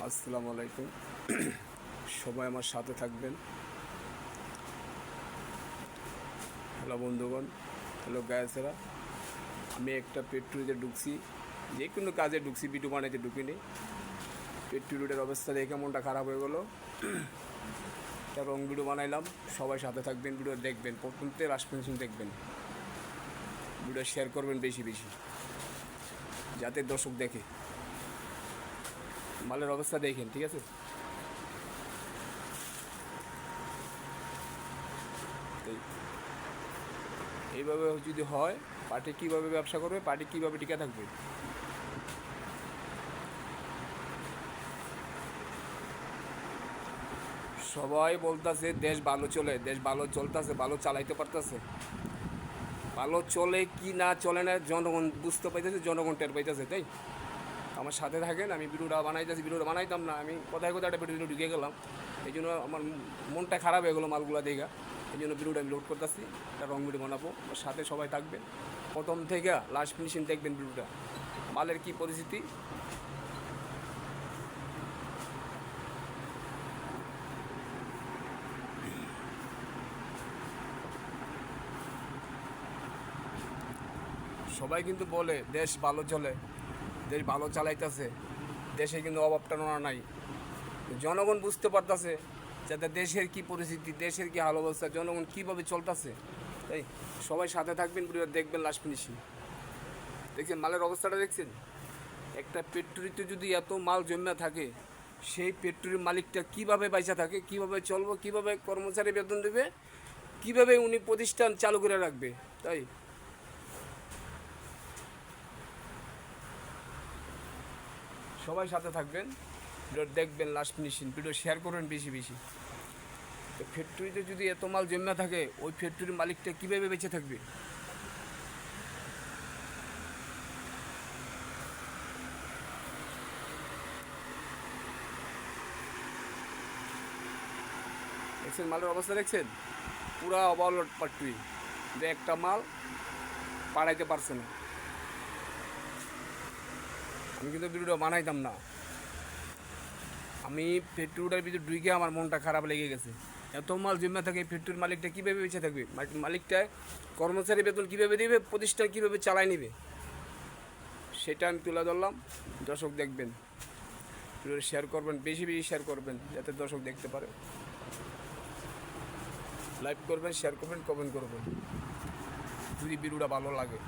আসসালামু আলাইকুম। সবাই আমার সাথে থাকবেন। হ্যালো বন্ধুগণ, হ্যালো গায়েসেরা। আমি একটা পেট্রোলে ঢুকছি, যে কোনো কাজে ঢুকছি, ভিডিও বানাইতে ঢুকিনি। পেট্রোলের অবস্থা দেখে মনটা খারাপ হয়ে গেলো। একটা রং ভিডিও বানাইলাম। সবাই সাথে থাকবেন, ভিডিও দেখবেন, প্রথম থেকে লাস্ট পর্যন্ত দেখবেন। ভিডিও শেয়ার করবেন বেশি বেশি, যাতে দর্শক দেখে। মালের অবস্থা দেখেন, ঠিক আছে? এইভাবে যদি হয়, পার্টি কীভাবে ব্যবসা করবে, পার্টি কীভাবে টিকে থাকবে? সবাই বলতেছে দেশ ভালো চলে, দেশ ভালো চলতেছে, ভালো চালাইতে পারতেছে। ভালো চলে কি না চলে না জনগণ বুঝতে পাইতেছে, জনগণ টের পাইতেছে। তাই আমার সাথে থাকেন। আমি ভিডিওটা বানাইতেছি, ভিডিওটা বানাইতাম না, আমি কোথায় কোথায় একটা ভিডিও ঢুকে গেলাম। এই জন্য আমার মনটা খারাপ হয়ে গেলো মালগুলো দেখা। এই জন্য ভিডিওটা আমি লোড করতেছি, একটা রং ভিডিও বানাবো। আমার সাথে সবাই থাকবেন, প্রথম থেকে লাস্ট ফিনিশিং দেখবেন ভিডিওটা। মালের কী পরিস্থিতি, সবাই কিন্তু বলে দেশ ভালো চলে, দেশ ভালো চালাইতেছে, দেশে কিন্তু অভাবটা নাই। জনগণ বুঝতে পারতেছে যাতে দেশের কি পরিস্থিতি, দেশের কি হাল অবস্থা, জনগণ কীভাবে চলতেছে। তাই সবাই সাথে থাকবেন, ভিডিও দেখবেন লাস্ট ফিনিশিং। দেখছেন মালের অবস্থাটা, দেখছেন? একটা ফ্যাক্টরিতে যদি এত মাল জমা থাকে, সেই ফ্যাক্টরির মালিকটা কীভাবে পয়সা থাকে, কীভাবে চলবো, কীভাবে কর্মচারী বেতন দেবে, কীভাবে উনি প্রতিষ্ঠান চালু করে রাখবে। তাই সবাই সাথে থাকবেন, ভিডিও দেখবেন লাস্ট ফিনিশিং, ভিডিও শেয়ার করবেন বেশি বেশি। তো ফ্যাক্টরিতে যদি এত মাল জমা থাকে, ওই ফ্যাক্টরির মালিকটা কীভাবে বেঁচে থাকবে? দেখছেন মালের অবস্থা, দেখছেন? পুরা ওভারলোড ফ্যাক্টরি, যে একটা মাল পাড়াইতে পারছে না। আমি কিন্তু ভিডিওটা বানাইতাম না, আমি ফ্যাক্টরিটার ভিতরে ঢুকে আমার মনটা খারাপ লেগে গেছে। এত মাল জমা থাকে, ফ্যাক্টরির মালিকটা কীভাবে বেঁচে থাকবে? মালিকটা কর্মচারী বেতন কীভাবে দেবে, প্রতিষ্ঠান কীভাবে চালাই নেবে, সেটা আমি তুলে ধরলাম। দর্শক দেখবেন, ভিডিওটা শেয়ার করবেন, বেশি বেশি শেয়ার করবেন, যাতে দর্শক দেখতে পারে। লাইক করবেন, শেয়ার করবেন, কমেন্ট করবেন যদি ভিডিওটা ভালো লাগে।